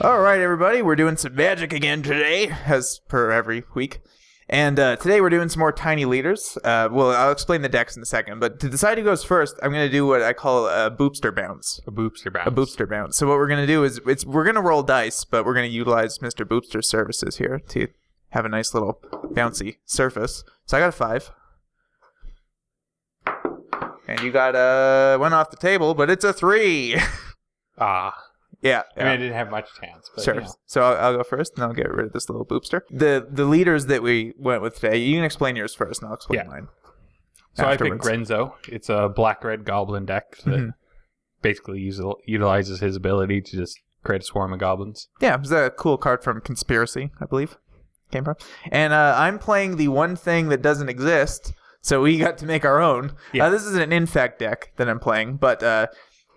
All right, everybody, we're doing some magic again today, as per every week. And today we're doing some more tiny leaders. Well, I'll explain the decks in a second, but to decide who goes first, I'm going to do what I call a boopster bounce. A boopster bounce. A boopster bounce. So what we're going to do is we're going to roll dice, but we're going to utilize Mr. Boopster's services here to have a nice little bouncy surface. So I got a 5. And you got one off the table, but it's a 3. Yeah. I mean, I didn't have much chance. But, Sure. you know. So I'll go first, and I'll get rid of this little boopster. The leaders that we went with today, you can explain yours first, and I'll explain mine. So afterwards. I picked Grenzo. It's a black-red goblin deck that basically utilizes his ability to just create a swarm of goblins. Yeah, it was a cool card from Conspiracy, I believe. Came from. And I'm playing the one thing that doesn't exist, so we got to make our own. Yeah. This is an Infect deck that I'm playing, but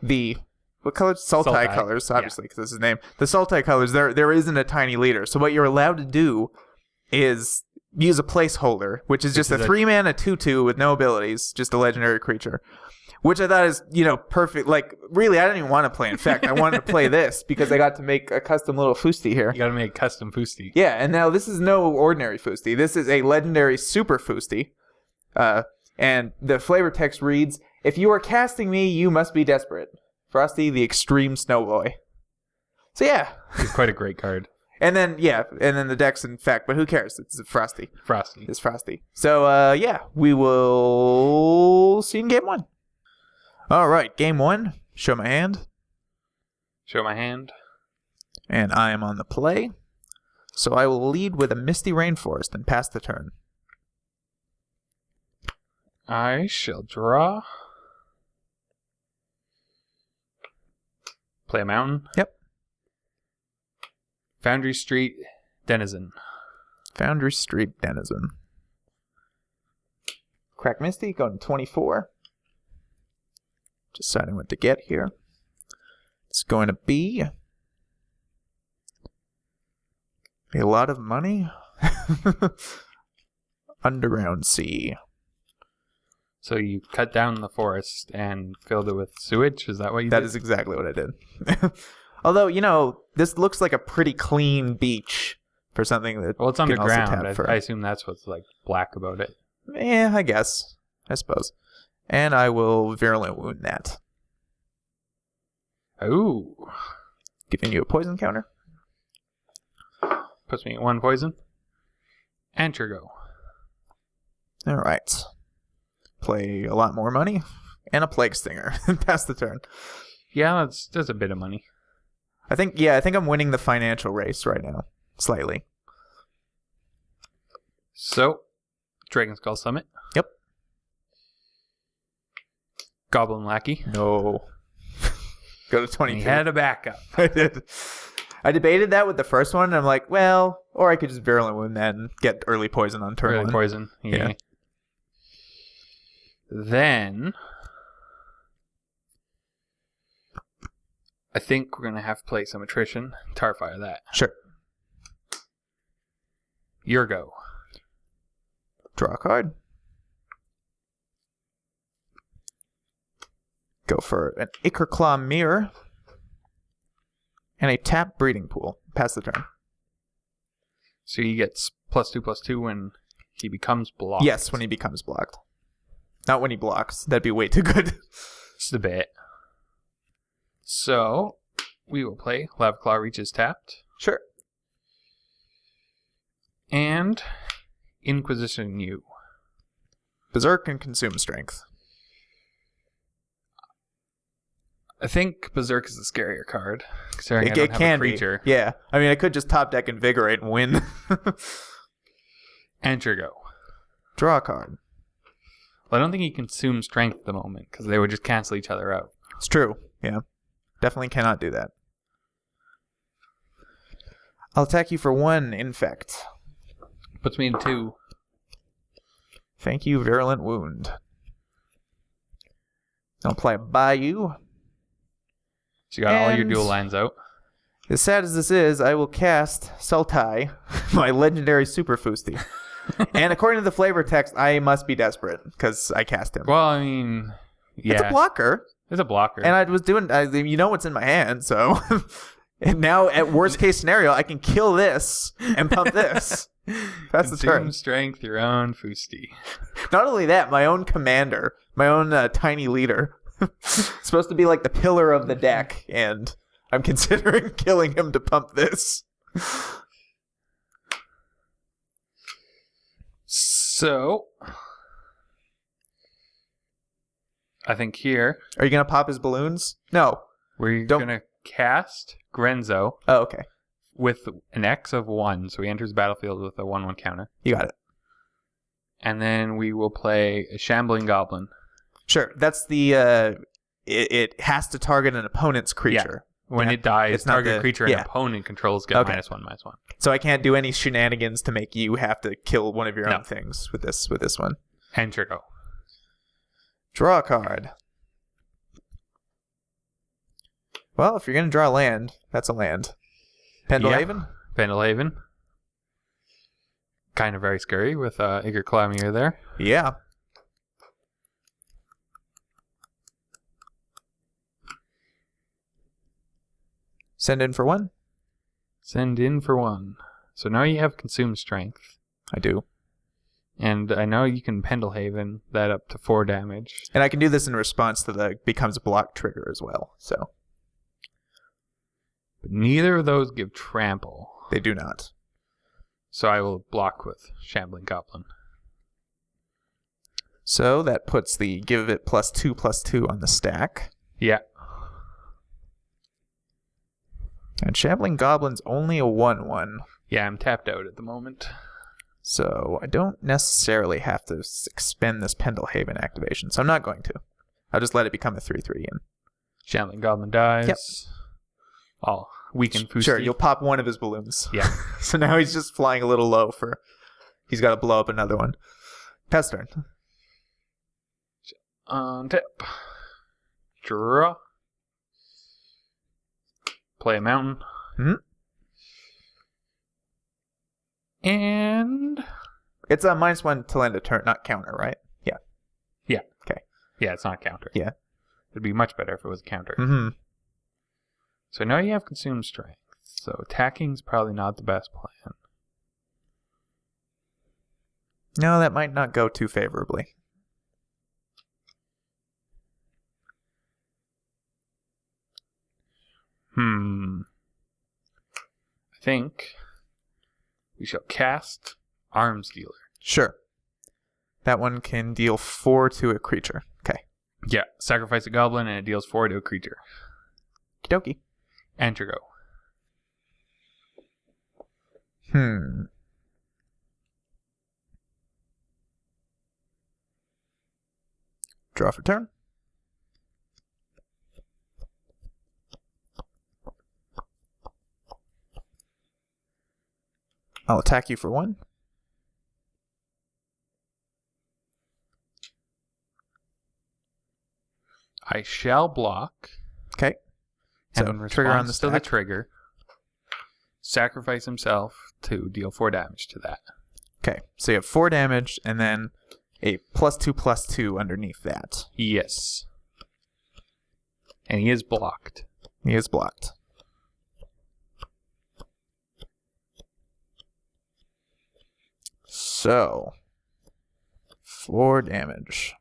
the... What colors? Sultai colors, obviously, because that's his name. The Sultai colors, there isn't a tiny leader. So what you're allowed to do is use a placeholder, which is just a 3-mana 2/2 with no abilities, just a legendary creature. Which I thought is, perfect. Like, really, I didn't even want to play Infect. I wanted to play this because I got to make a custom little Frosty here. You got to make custom Frosty. Yeah, and now this is no ordinary Frosty. This is a legendary super Frosty. And the flavor text reads, "If you are casting me, you must be desperate. Frosty, the extreme snowboy." So yeah. He's quite a great card. And then the deck's Infect, but who cares? It's Frosty. It's Frosty. So we will see you in game 1. All right, game 1. Show my hand. And I am on the play. So I will lead with a Misty Rainforest and pass the turn. I shall draw. Play a mountain. Yep. Foundry Street Denizen. Crack Misty, going to 24. Deciding what to get here. It's going to be a lot of money. Underground Sea. So you cut down the forest and filled it with sewage? Is that what you did? That is exactly what I did. Although, this looks like a pretty clean beach for something that... Well, it's underground. I assume that's what's, black about it. Yeah, I guess. I suppose. And I will Virulent Wound that. Ooh. Giving you a poison counter. Puts me at 1 poison. And your go. All right. Play a lot more money and a Plague Stinger and pass the turn. Yeah, that's a bit of money. I think I'm winning the financial race right now, slightly. So, Dragon Skull Summit. Yep. Goblin Lackey. No. Go to 22. He had a backup. I did. I debated that with the first one, and I'm like, well, or I could just Virulent Wound that and get early poison on turn 1. Early poison. Yeah. Then, I think we're going to have to play some attrition. Tarfire that. Sure. Your go. Draw a card. Go for an Ichorclaw Mirror. And a tap Breeding Pool. Pass the turn. So he gets +2/+2 when he becomes blocked. Yes, when he becomes blocked. Not when he blocks. That'd be way too good. Just a bit. So, we will play Lava Claw Reaches tapped. Sure. And Inquisition you. Berserk and Consume Strength. I think Berserk is the scarier card. Considering I don't have a creature. Be. Yeah. I mean, I could just top deck Invigorate and win. And your go. Draw a card. Well, I don't think he consumes strength at the moment, because they would just cancel each other out. It's true, yeah. Definitely cannot do that. I'll attack you for 1 Infect. Puts me in 2. Thank you, Virulent Wound. I'll play Bayou. So you got all your dual lines out. As sad as this is, I will cast Sultai, my legendary Super Frosty. And according to the flavor text, I must be desperate because I cast him. Well, I mean, yeah. It's a blocker. It's a blocker. And I was doing, what's in my hand, so And now, at worst case scenario, I can kill this and pump this. That's the turn. Strength, your own Frosty. Not only that, my own commander, my own tiny leader. Supposed to be like the pillar of the deck, and I'm considering killing him to pump this. So, I think here... Are you going to pop his balloons? No. We're going to cast Grenzo. Oh, okay. With an X of 1, so he enters the battlefield with a 1/1 counter. You got it. And then we will play a Shambling Goblin. Sure. That's the... It has to target an opponent's creature. Yeah. When it dies, target creature an opponent controls get -1/-1. So I can't do any shenanigans to make you have to kill one of your own things with this one. Enter go. Draw a card. Well, if you're going to draw a land, that's a land. Pendelhaven? Pendelhaven. Kind of very scary with Igor Clammier there. Yeah. Send in for 1? Send in for 1. So now you have Consume Strength. I do. And I know you can Pendelhaven that up to 4 damage. And I can do this in response to the becomes block trigger as well. So, but neither of those give trample. They do not. So I will block with Shambling Goblin. So that puts the give it +2/+2 on the stack. Yeah. And Shambling Goblin's only a 1/1. Yeah, I'm tapped out at the moment. So I don't necessarily have to expend this Pendelhaven activation, so I'm not going to. I'll just let it become a 3/3 in. Shambling Goblin dies. Yep. I'll weaken Frosty. Sure, you'll pop one of his balloons. Yeah. So now he's just flying a little low for... He's got to blow up another one. Pass turn. Untap. Draw. Play a mountain. Mm-hmm. And... It's a -1 to land a turn, not counter, right? Yeah. Yeah. Okay. Yeah, it's not a counter. Yeah. It'd be much better if it was a counter. Mm-hmm. So now you have Consume Strength. So attacking's probably not the best plan. No, that might not go too favorably. I think we shall cast Arms Dealer. Sure. That one can deal 4 to a creature. Okay. Yeah, sacrifice a goblin and it deals 4 to a creature. Okie dokie. Enter go. Draw for turn. I'll attack you for 1. I shall block. Okay. So And trigger on the to the stack. trigger. Sacrifice himself to deal 4 damage to that. Okay. So you have 4 damage and then a +2/+2 underneath that. Yes. And he is blocked. He is blocked. So 4 damage.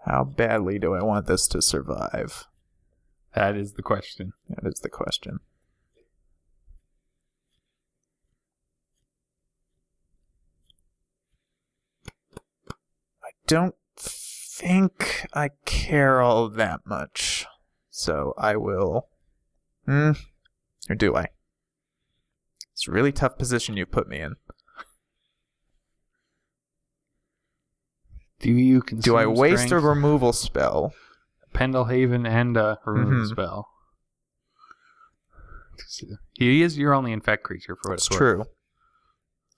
How badly do I want this to survive? That is the question. That is the question. I don't think I care all that much. So I will... Or do I? It's a really tough position you put me in. Do I waste strength, a removal spell? Pendelhaven and a removal spell? He is your only infect creature for what it's worth. True.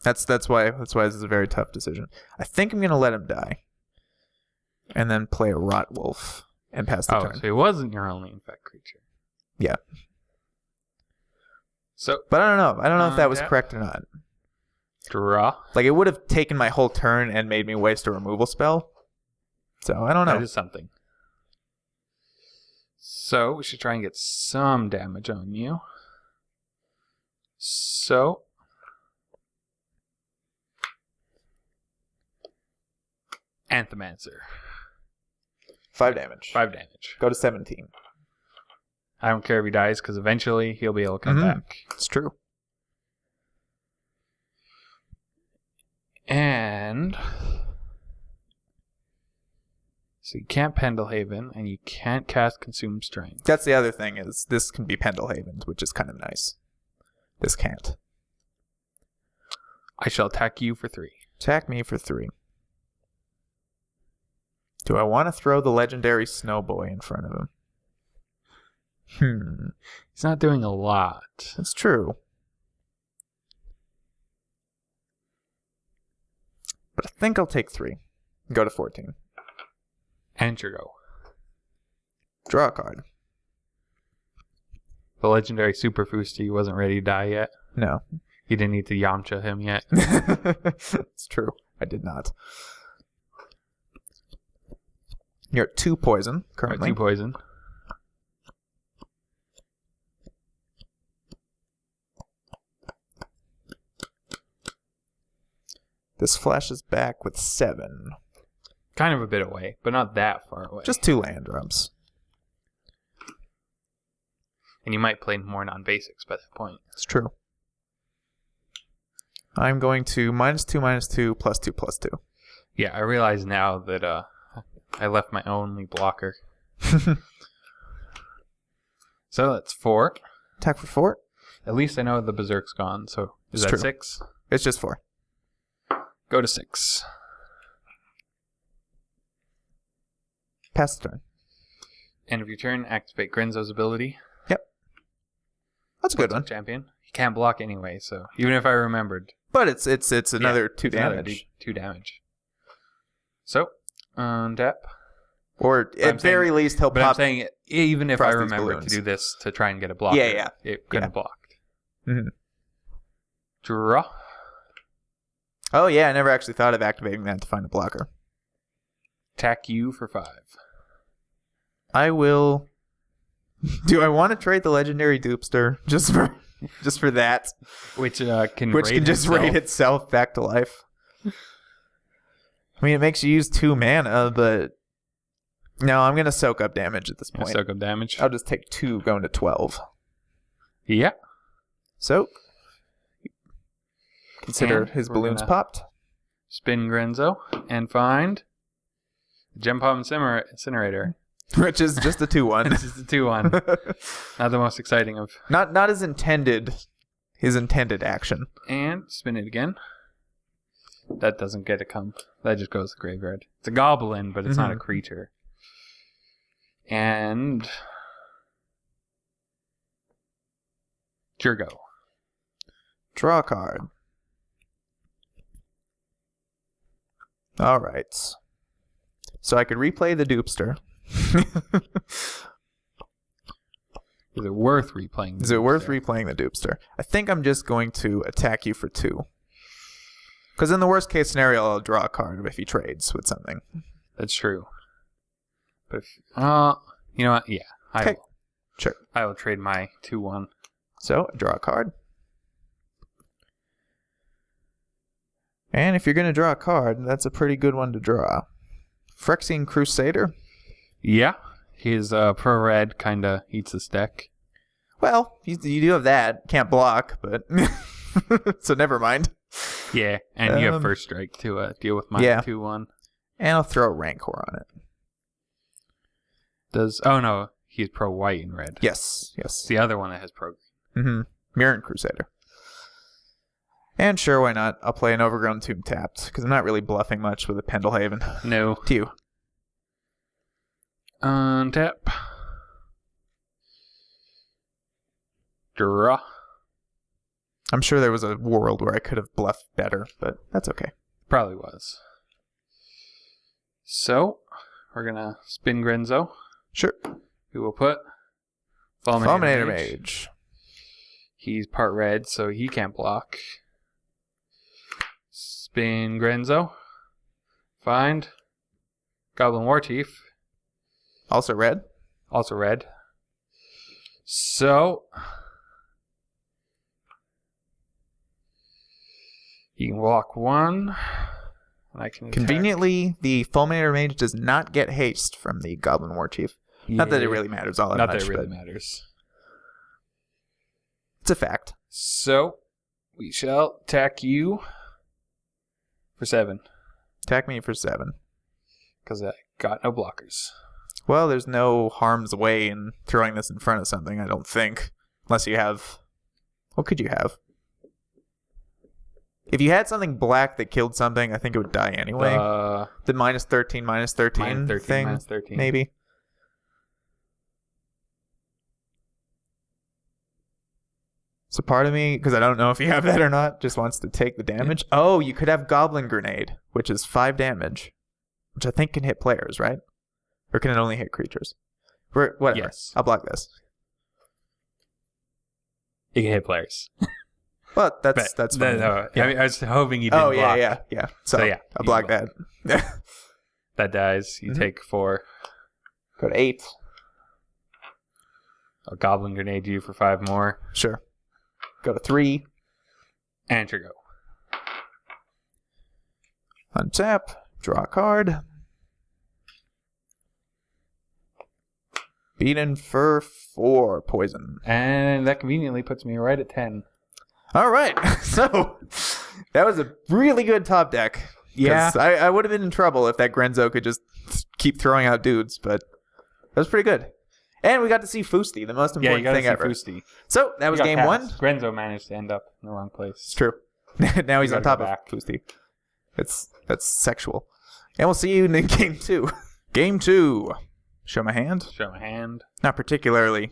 That's why this is a very tough decision. I think I'm gonna let him die, and then play a Rot Wolf and pass the turn. So he wasn't your only infect creature. Yeah. So, but I don't know. I don't know if that was correct or not. Draw. Like, it would have taken my whole turn and made me waste a removal spell. So, I don't know. That is something. So, we should try and get some damage on you. So... Anthemancer. 5 damage. 5 damage. Go to 17. I don't care if he dies, because eventually he'll be able to come back. It's true. And... So you can't Pendelhaven, and you can't cast Consume Strength. That's the other thing, is this can be Pendelhaven, which is kind of nice. This can't. I shall attack you for 3. Attack me for 3. Do I want to throw the legendary Snowboy in front of him? He's not doing a lot. That's true. But I think I'll take 3. Go to 14. And your go. Draw a card. The legendary Super Frosty wasn't ready to die yet. No. You didn't need to Yamcha him yet. It's true. I did not. You're at 2 poison currently. 2 poison. This flashes back with 7. Kind of a bit away, but not that far away. Just 2 land drops. And you might play more non-basics by that point. It's true. I'm going to -2, -2, +2, +2. Yeah, I realize now that I left my only blocker. So that's 4. Attack for 4. At least I know the Berserk's gone, so is that true. 6? It's just 4. Go to 6. Pass the turn. End of your turn, activate Grenzo's ability. Yep. That's a good one. Champion. He can't block anyway, so even if I remembered. But it's another 2 damage. 2 damage. So, untap. Or at very least he'll pop. I'm saying even if Frosty's I remembered balloons. to do this to try and get a blocker, it couldn't have blocked. Mm-hmm. Draw. Oh yeah, I never actually thought of activating that to find a blocker. Attack you for 5. I will. Do I want to trade the legendary Dupster just for that? Which can just raid itself back to life. I mean, it makes you use 2 mana, but no, I'm gonna soak up damage at this point. Soak up damage. I'll just take 2, going to 12. Yeah. Soak. Consider And his we're balloons gonna popped. Spin Grenzo and find Gem Pop Incinerator. Which is just a 2/1. This is the 2/1. Not the most exciting of. Not as intended. His intended action. And spin it again. That doesn't get to come. That just goes to the graveyard. It's a goblin, but it's not a creature. And it's your go. Draw a card. All right. So I could replay the Dupster. Is it worth replaying? Is it worth replaying the Dupster? I think I'm just going to attack you for 2. Because in the worst case scenario, I'll draw a card if he trades with something. That's true. But if, you know what? Yeah, I will. Sure. I will trade my 2/1. So draw a card. And if you're going to draw a card, that's a pretty good one to draw. Phyrexian Crusader. Yeah, his pro red kind of eats this deck. Well, you do have that. Can't block, but so never mind. Yeah, and you have first strike to deal with my 2/1. And I'll throw Rancor on it. Oh no, he's pro white and red. Yes. It's the other one that has pro green. Mm-hmm. Mirren Crusader. And sure, why not? I'll play an Overgrown Tomb tapped, because I'm not really bluffing much with a Pendelhaven. No. To you. Untap. Draw. I'm sure there was a world where I could have bluffed better, but that's okay. Probably was. So, we're going to spin Grenzo. Sure. We will put Fulminator Mage. He's part red, so he can't block. Spin Grenzo. Find Goblin Warchief. Also red. Also red. So you can walk one. And I can conveniently, the Fulminator Mage does not get haste from the Goblin Warchief. Yeah. Not that it really matters all that much. Not that it really matters. It's a fact. So we shall attack you for 7. Attack me for 7. Because I got no blockers. Well, there's no harm's way in throwing this in front of something, I don't think. Unless you have... What could you have? If you had something black that killed something, I think it would die anyway. The -13 thing, -13. Maybe. So part of me, because I don't know if you have that or not, just wants to take the damage. Oh, you could have Goblin Grenade, which is 5 damage. Which I think can hit players, right? Or can it only hit creatures? Whatever. Yes. I'll block this. It can hit players. But that's fine. No, yeah. I mean, I was hoping you didn't block. Yeah. So yeah, I'll block that. That dies. You take 4. Go to 8. I'll Goblin Grenade you for 5 more. Sure. Go to 3. And your go. Untap. Draw a card. Beaten for 4 poison. And that conveniently puts me right at 10. All right. So that was a really good top deck. Yeah. I would have been in trouble if that Grenzo could just keep throwing out dudes, but that was pretty good. And we got to see Frosty, the most important thing ever. Frosty. So that was game 1. Grenzo managed to end up in the wrong place. It's true. Now he's on top of Frosty. That's sexual. And we'll see you in game 2. Game 2. Show my hand. Show my hand. Not particularly.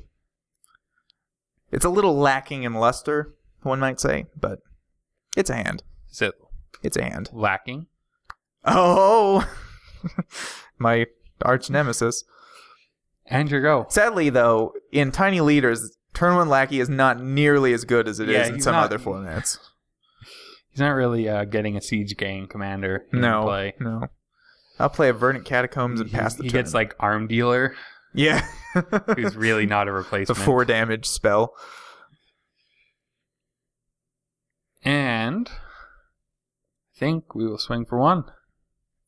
It's a little lacking in luster, one might say, but it's a hand. It's a hand. Lacking? Oh! My arch nemesis. And your go. Sadly, though, in Tiny Leaders, Turn 1 Lackey is not nearly as good as it is in some other formats. He's not really getting a Siege Gang commander in play. No. I'll play a Verdant Catacombs and pass the turn. He gets like Arm Dealer. Yeah. Who's really not a replacement. The 4 damage spell. And I think we will swing for 1.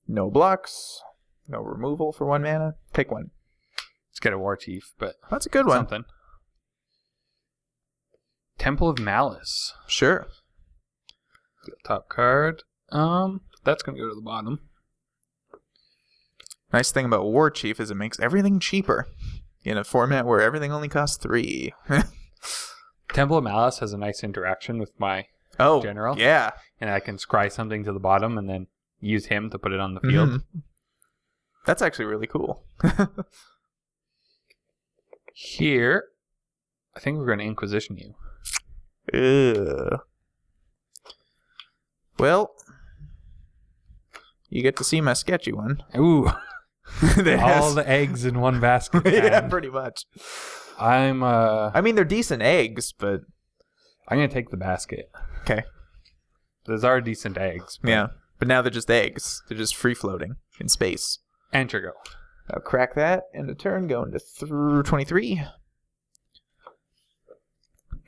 No blocks. No removal for 1 mana. Pick 1. Let's get a War Chief, but that's a good one. Something. Temple of Malice. Sure. Top card. That's gonna go to the bottom. Nice thing about War Chief is it makes everything cheaper in a format where everything only costs 3. Temple of Malice has a nice interaction with my general. Yeah. And I can scry something to the bottom and then use him to put it on the field. Mm-hmm. That's actually really cool. Here, I think we're going to Inquisition you. Well, you get to see my sketchy one. Ooh. All the eggs in one basket. Yeah, pretty much. I mean, they're decent eggs, but I'm going to take the basket. Okay. Those are decent eggs. Yeah, but now they're just eggs. They're just free-floating in space. And your go. I'll crack that end of turn, go into 23.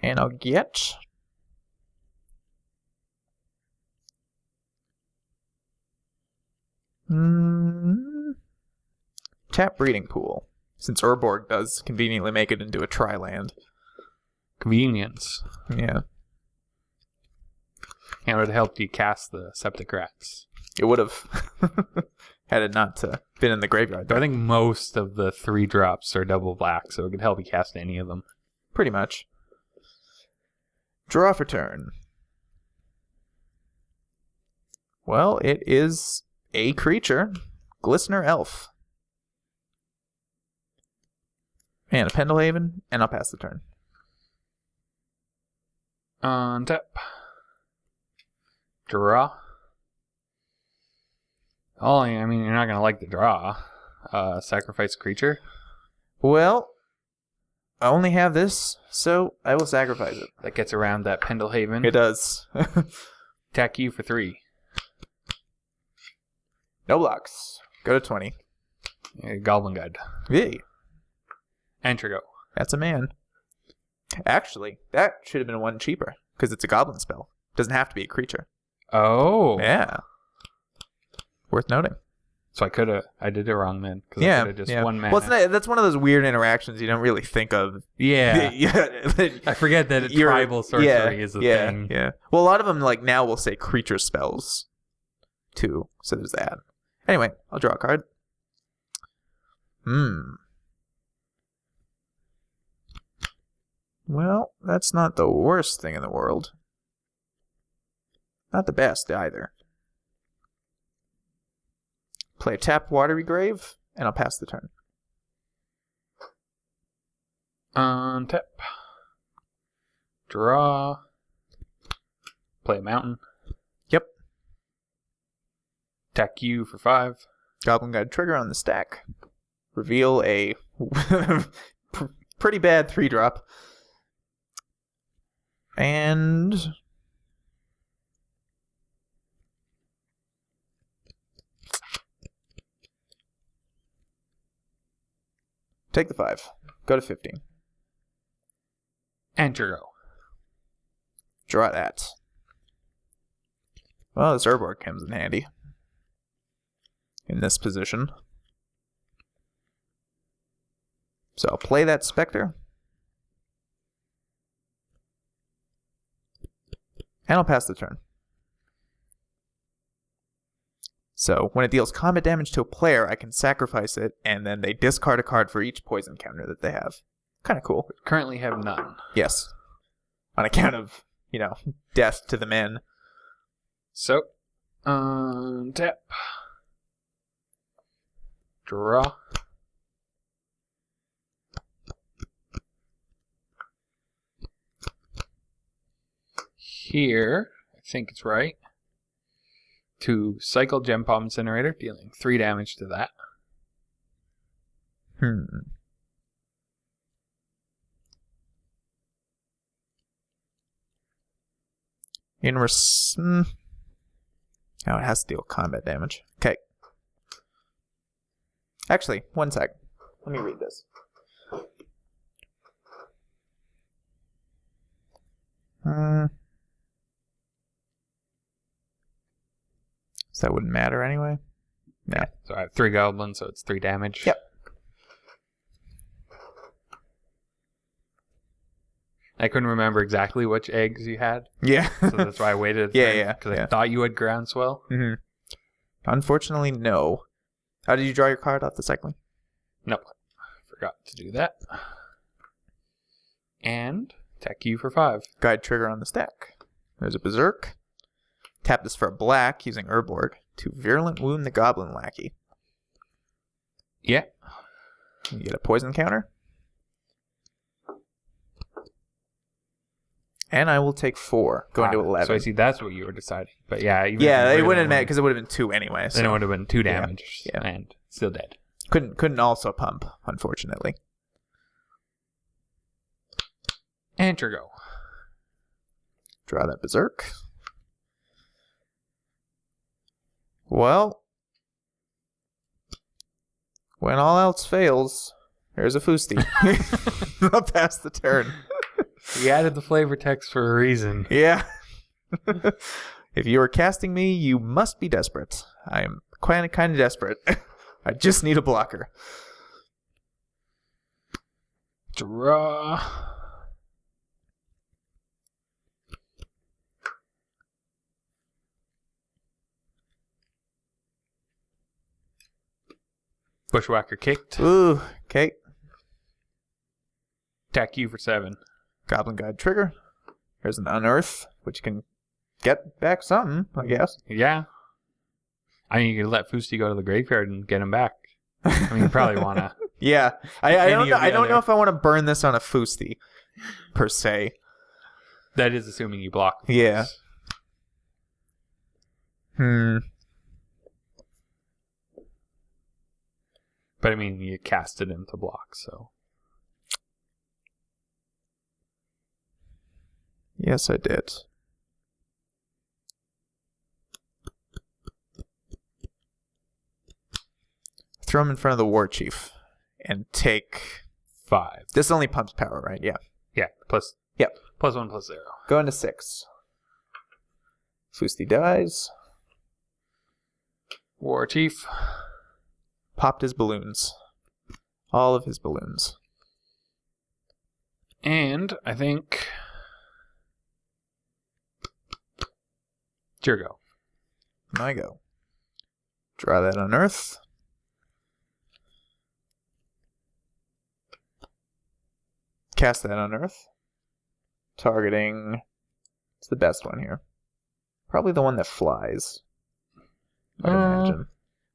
And I'll get... Tap Breeding Pool, since Urborg does conveniently make it into a tri-land. Convenience. Yeah. And it would have helped you cast the Septic Rats. It would have. Had it not been in the graveyard. I think most of the 3 drops are double black, so it could help you cast any of them. Pretty much. Draw for turn. Well, it is a creature. Glistener Elf. And a Pendelhaven, and I'll pass the turn. Untap. Draw. Oh, I mean, you're not going to like the draw. Sacrifice a creature. Well, I only have this, so I will sacrifice it. That gets around that Pendelhaven. It does. Attack you for 3. No blocks. Go to 20. Goblin Guide. Hey. Enter go. That's a man. Actually, that should have been one cheaper, because it's a goblin spell. Doesn't have to be a creature. Oh. Yeah. Worth noting. So I did it wrong then. Yeah. I could have just one mana. Well, that's one of those weird interactions you don't really think of. Yeah. Yeah. I forget that tribal sorcery is a thing. Yeah. Well, a lot of them now will say creature spells too. So there's that. Anyway, I'll draw a card. Well, that's not the worst thing in the world. Not the best either. Play a tapped Watery Grave, and I'll pass the turn. Untap. Draw. Play a mountain. Yep. Attack you for 5. Goblin Guide trigger on the stack. Reveal a pretty bad 3-drop. And take the 5. Go to 15. Enter go. Draw that. Well, this Urborg comes in handy. In this position. So I'll play that Spectre. And I'll pass the turn. So when it deals combat damage to a player, I can sacrifice it, and then they discard a card for each poison counter that they have. Kind of cool. Currently have none. Yes. On account of, death to the men. So, untap. Draw. Here, I think it's right, to cycle Gem Bomb Incinerator, dealing 3 damage to that. Oh, it has to deal combat damage. Okay. Actually, one sec. Let me read this. So that wouldn't matter anyway? No. Yeah, so I have 3 goblins, so it's 3 damage. Yep. I couldn't remember exactly which eggs you had. Yeah. So that's why I waited. Yeah. Because I thought you had Groundswell. Mm-hmm. Unfortunately, no. How did you draw your card off the cycling? Nope. Forgot to do that. And attack you for 5. Guide trigger on the stack. There's a Berserk. Tap this for a black using Urborg to Virulent Wound the Goblin Lackey. Yeah. You get a poison counter. And I will take 4, going to 11. So I see that's what you were deciding. But yeah. It wouldn't have mattered because it would have been 2 anyway. So. Then it would have been 2 damage and still dead. Couldn't also pump, unfortunately. Enter go. Draw that Berserk. Well, when all else fails, there's a Frosty. I'll pass the turn. We added the flavor text for a reason. Yeah. If you are casting me, you must be desperate. I am kind of desperate. I just need a blocker. Draw. Bushwhacker kicked. Ooh, okay. Attack you for 7. Goblin Guide trigger. There's an Unearth, which can get back something, I guess. Yeah. I mean, you could let Frosty go to the graveyard and get him back. I mean, you probably want to. Yeah. I don't know if I want to burn this on a Frosty, per se. That is assuming you block. Yeah. But I mean, you cast it into block, so. Yes, I did. Throw him in front of the war chief and take 5. This only pumps power, right? Yeah. Yeah. Plus. Yep. +1 +0. Go into 6. Frosty dies. War chief popped his balloons. All of his balloons. And I think it's your go. My go. Draw that on Earth. Cast that on Earth. Targeting... It's the best one here. Probably the one that flies. I'd imagine.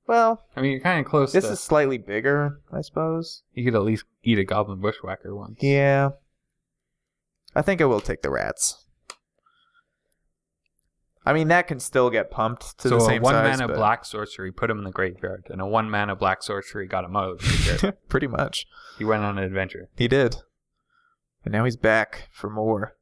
Well... I mean, you're kind of close. This is slightly bigger, I suppose. You could at least eat a goblin bushwhacker once. Yeah. I think I will take the rats. I mean, that can still get pumped to the same size. So a 1 mana black sorcery put him in the graveyard, and a 1 mana black sorcery got him out of the graveyard. Pretty much. He went on an adventure. He did. And now he's back for more.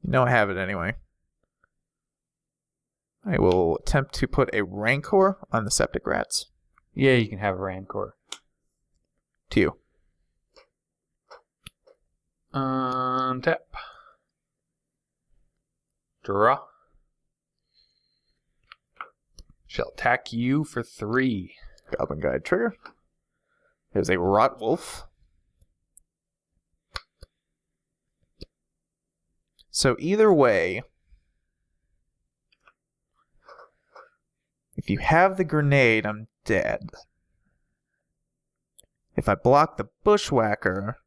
You know I have it anyway. I will attempt to put a Rancor on the Septic Rats. Yeah, you can have a Rancor. To you. Untap. Draw. Shall attack you for 3. Goblin Guide trigger. There's a Rot Wolf. So either way, if you have the grenade, I'm dead. If I block the Bushwhacker,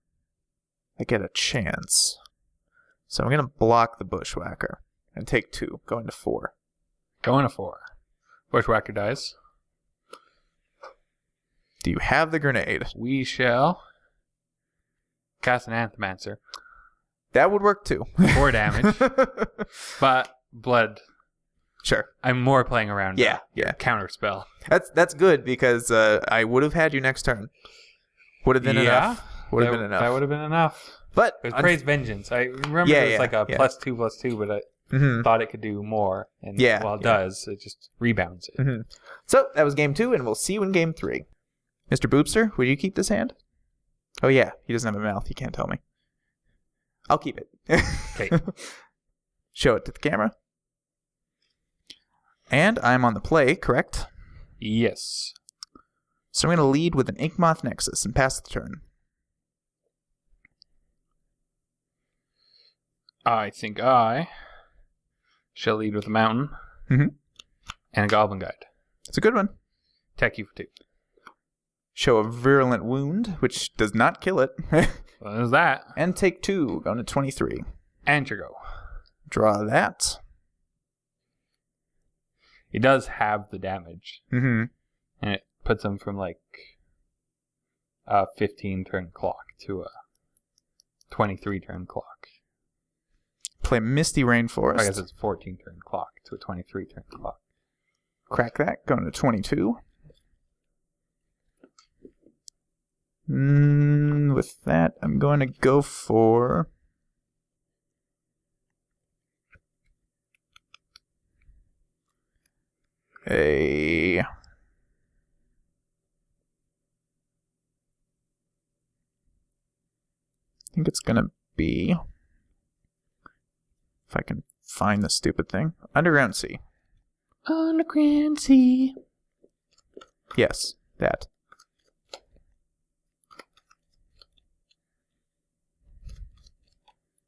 I get a chance. So I'm going to block the Bushwhacker and take 2, going to 4. Going to 4. Bushwhacker dies. Do you have the grenade? We shall cast an Anthemancer. That would work too. 4 damage. But blood. Sure. I'm more playing around. Yeah. Counter spell. That's good because I would have had you next turn. Would have been enough. Would have been enough. That would have been enough. But it was Praise Vengeance. I remember it was like a +2/+2, but I thought it could do more. And while it does, it just rebounds it. Mm-hmm. So that was game 2, and we'll see you in game 3. Mr. Boopster, would you keep this hand? Oh yeah, he doesn't have a mouth. He can't tell me. I'll keep it. Okay. Show it to the camera. And I'm on the play, correct? Yes. So I'm going to lead with an Inkmoth Nexus and pass the turn. I think I shall lead with a mountain and a goblin guide. It's a good one. Attack you for 2. Show a virulent wound, which does not kill it. Well, there's that. And take 2, going to 23. And your go. Draw that. It does have the damage. And it puts him from like a 15 turn clock to a 23 turn clock. Play Misty Rainforest. I guess it's 14 turn clock to a 23 turn clock. Crack that, going to 22. With that, I'm going to go for a... I think it's going to be... If I can find the stupid thing. Underground Sea. Underground Sea. Yes, that.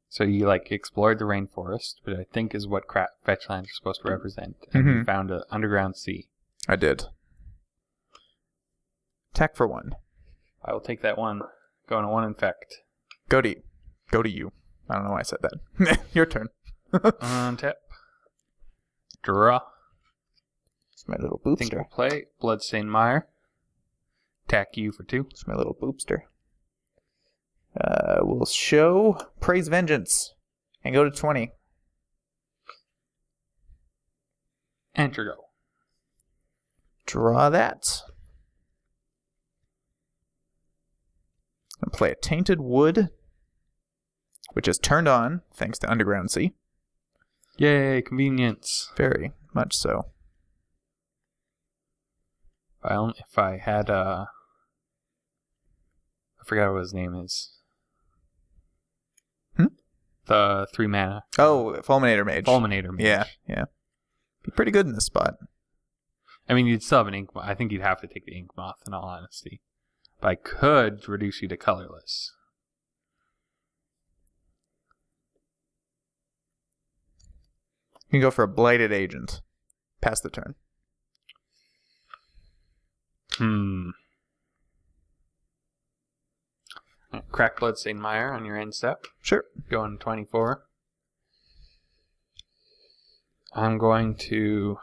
So you explored the rainforest, which I think is what fetch lands are supposed to represent, and you found an underground sea. I did. Attack for 1. I will take that 1. Going to 1 infect. Go to you. I don't know why I said that. Your turn. Untap. Draw. It's my little boopster. Think we'll play Bloodstained Mire. Attack you for 2. It's my little boopster. We'll show Praise Vengeance and go to 20. And your go. Draw that. And play a Tainted Wood, which is turned on thanks to Underground Sea. Yay, convenience. Very much so. If I had I forgot what his name is. The 3 mana. Oh, Fulminator Mage. Fulminator Mage. Yeah. Be pretty good in this spot. I mean, you'd still have an Ink Moth. I think you'd have to take the Ink Moth, in all honesty. But I could reduce you to colorless. You can go for a Blighted Agent. Pass the turn. Crack Bloodstained Mire on your end step. Sure. Going 24. I'm going to...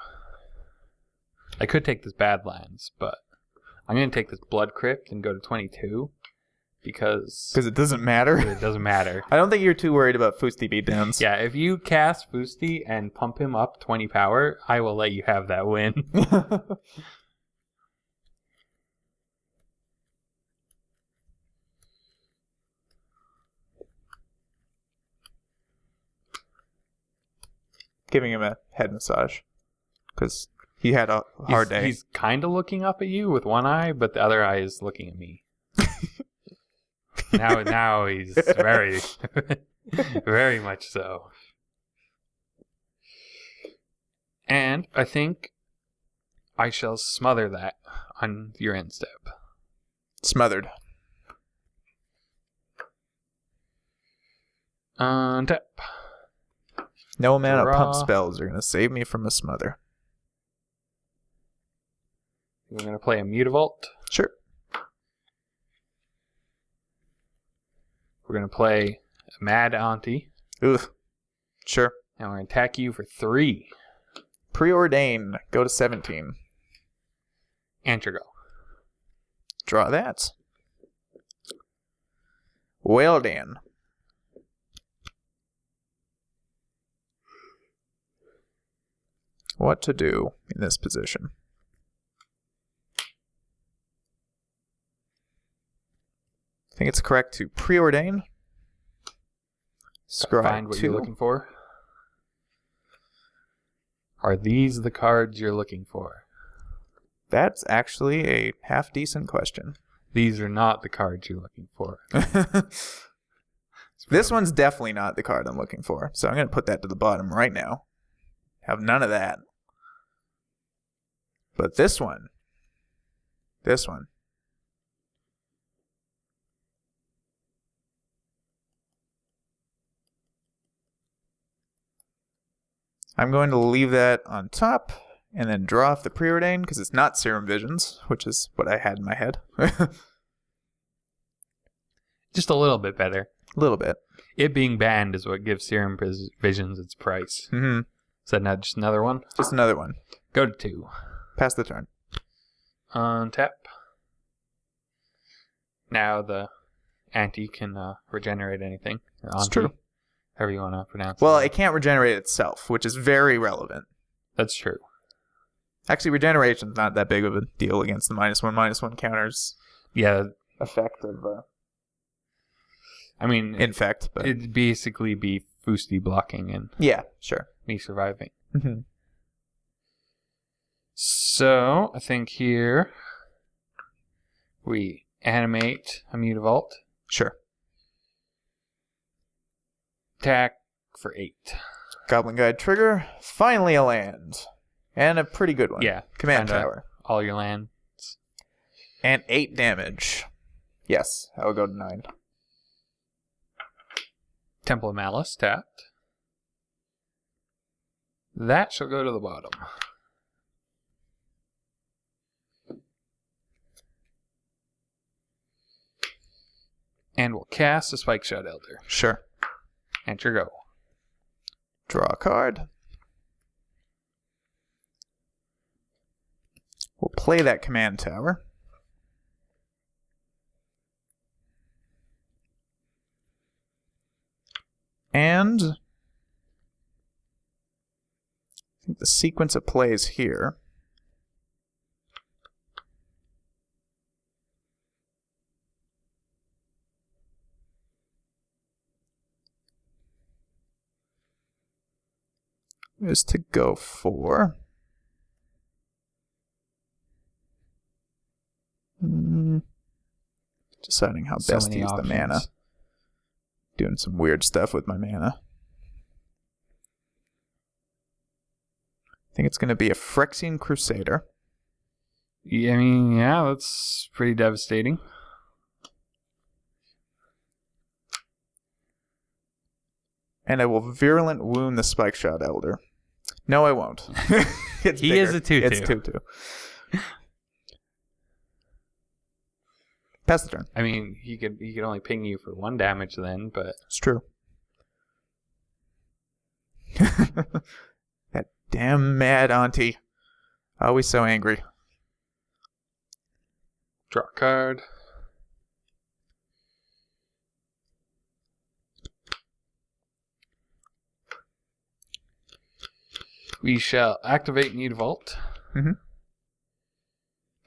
I could take this Badlands, but I'm going to take this Blood Crypt and go to 22 because it doesn't matter? It doesn't matter. I don't think you're too worried about Frosty beatdowns. Yeah, if you cast Frosty and pump him up 20 power, I will let you have that win. Giving him a head massage because he had a hard day. He's kind of looking up at you with one eye, but the other eye is looking at me. now he's very, very much so. And I think I shall smother that on your end step. Smothered. Untap. No amount of pump spells are going to save me from a smother. We're going to play a Mutavault. Sure. We're going to play a Mad Auntie. Ugh. Sure. And we're going to attack you for 3. Preordain. Go to 17. And your go. Draw that. Well done. What to do in this position? I think it's correct to preordain. Scry Find what 2. you're looking for. Are these the cards you're looking for? That's actually a half-decent question. These are not the cards you're looking for. This one's definitely not the card I'm looking for, so I'm going to put that to the bottom right now. Have none of that. But this one. I'm going to leave that on top and then draw off the preordain because it's not Serum Visions, which is what I had in my head. Just a little bit better. A little bit. It being banned is what gives Serum Visions its price. Mm-hmm. Is that not just another one? Just another one. Go to 2. Pass the turn. Untap. Now the Auntie can regenerate anything. Or It's Auntie, true. however you want to pronounce Well, it. it can't regenerate itself, which is very relevant. That's true. Actually, regeneration's not that big of a deal against the -1/-1 counters. Yeah. Effect of I mean, Infect, but it'd basically be Frosty blocking and yeah, sure. me surviving. Mm-hmm. So, I think here we animate a Mutavault. Sure. Attack for 8. Goblin Guide trigger. Finally a land. And a pretty good one. Yeah. Command kinda Tower. All your lands. And 8 damage. Yes, I will go to 9. Temple of Malice tapped. That shall go to the bottom. And we'll cast a Spike Shot Elder. Sure. And your go. Draw a card. We'll play that Command Tower. And I think the sequence of plays here. is to go for... Deciding how best to use the mana. Doing some weird stuff with my mana. I think it's going to be a Phyrexian Crusader. Yeah, I mean, yeah, that's pretty devastating. And I will Virulent Wound the Spike Shot Elder. No, I won't. It's he bigger. is a 2/2. It's 2/2. Pass the turn. I mean, he could only ping you for 1 damage then, but... It's true. That damn mad auntie. Always so angry. Draw a card. We shall activate Need Vault. Mm-hmm.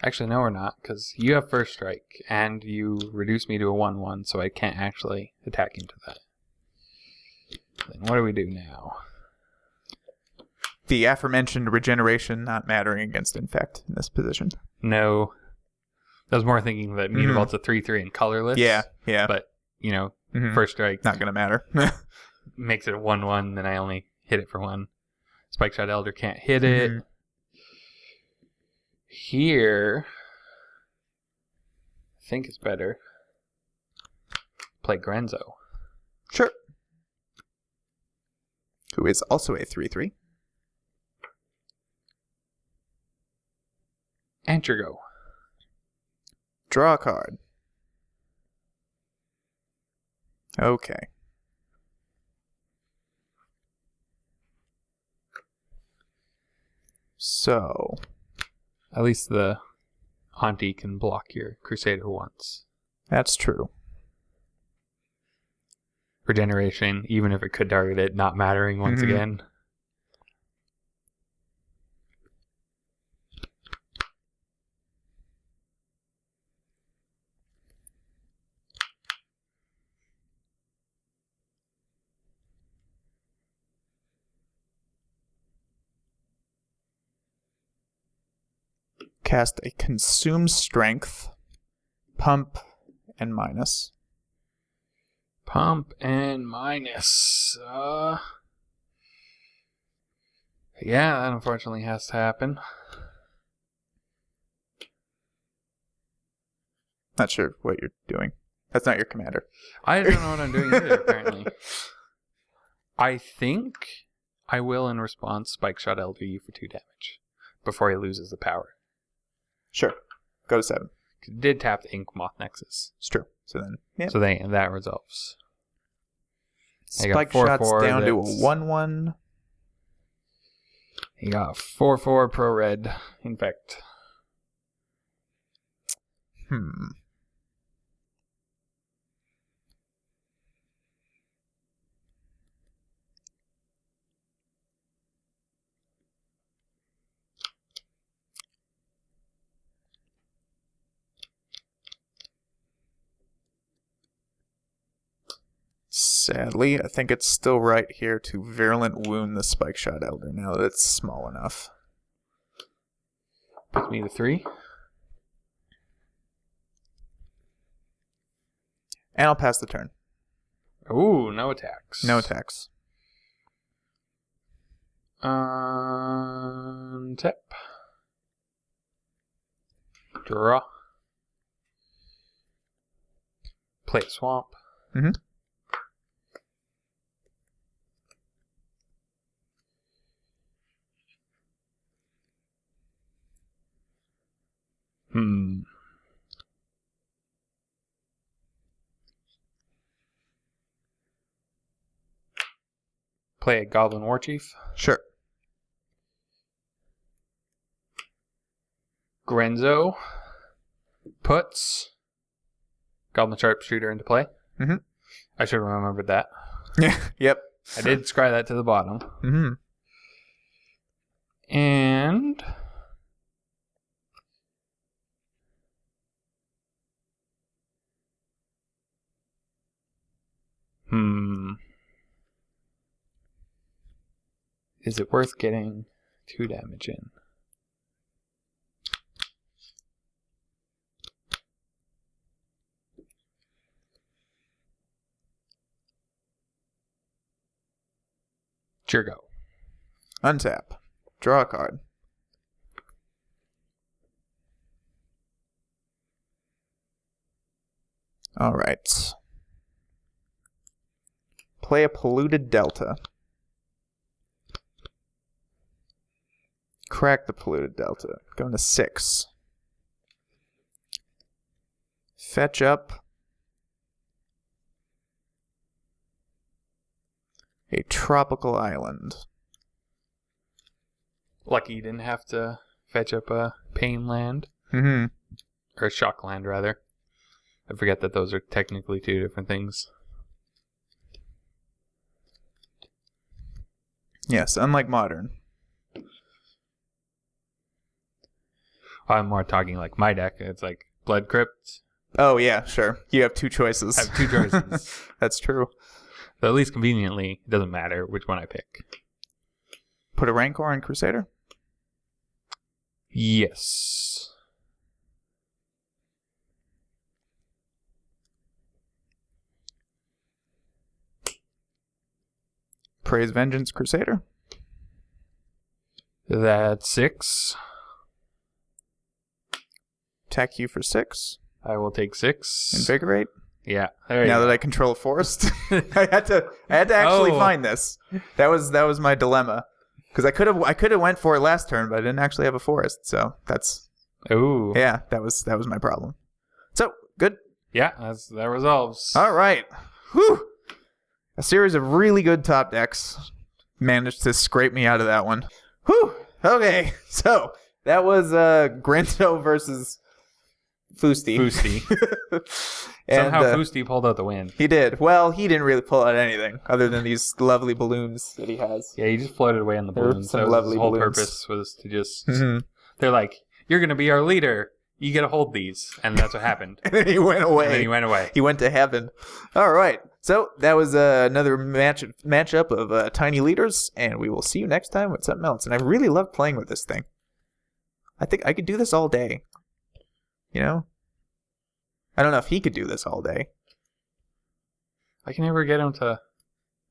Actually, no, we're not, because you have first strike, and you reduce me to a 1/1, so I can't actually attack into that. Then what do we do now? The aforementioned regeneration not mattering against Infect in this position. No. I was more thinking that Need Vault's a 3/3 and colorless. Yeah. But, you know, first strike. Not going to matter. Makes it a 1/1, then I only hit it for 1. Spike Shot Elder can't hit it. Here, I think it's better. Play Grenzo. Sure. Who is also a 3/3. And your go. Draw a card. Okay. So... At least the auntie can block your Crusader once. That's true. Regeneration, even if it could target it, not mattering once again. Cast a Consume Strength, Pump, and Minus. Pump and Minus. Yeah, that unfortunately has to happen. Not sure what you're doing. That's not your commander. I don't know what I'm doing either, apparently. I think I will, in response, Spike Shot Elder you for 2 damage before he loses the power. Sure. Go to 7. It did tap the Ink Moth Nexus. It's true. So then, yeah. So that resolves. Spike Shot's down to a 1/1. He got 4/4 Pro Red Infect. Sadly, I think it's still right here to Virulent Wound the Spike Shot Elder now that it's small enough. Puts me to 3. And I'll pass the turn. Ooh, no attacks. No attacks. Tap. Draw. Play a swamp. Play a Goblin Warchief. Sure. Grenzo puts Goblin Sharpshooter into play. I should have remembered that. Yep. I did scry that to the bottom. And Is it worth getting 2 damage in? Sure, go. Untap. Draw a card. All right. Play a polluted delta. Crack the polluted delta. Going to 6. Fetch up a tropical island. Lucky you didn't have to fetch up a pain land. Mm-hmm. Or a shock land, rather. I forget that those are technically 2 different things. Yes, unlike modern. I'm more talking like my deck. It's like Blood Crypt. Oh, yeah, sure. You have 2 choices. I have 2 choices. That's true. So at least conveniently, it doesn't matter which one I pick. Put a Rancor on Crusader? Yes. Praise Vengeance Crusader? That's 6. Attack you for 6. I will take 6. Invigorate? Yeah. There you Now go. that I control a forest, I had to actually find this. That was my dilemma, because I could have went for it last turn, but I didn't actually have a forest. So that's Ooh. yeah, that was my problem. So good. Yeah, that resolves. All right. Whew. A series of really good top decks managed to scrape me out of that one. Whew. Okay, so that was Grenzo versus Frosty. And, Somehow Frosty pulled out the win. He did. Well, he didn't really pull out anything other than these lovely balloons that he has. Yeah, he just floated away on the There were balloons. some That was lovely his whole balloons. purpose was to just... Mm-hmm. They're like, you're going to be our leader. You got to hold these. And that's what happened. And then he went away. And then he went away. He went to heaven. All right. So that was another matchup of tiny leaders, and we will see you next time with something else. And I really love playing with this thing. I think I could do this all day. You know? I don't know if he could do this all day. I can never get him to...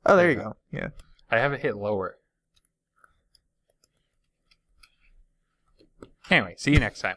Oh, there you go. Yeah. I have it hit lower. Anyway, see you next time.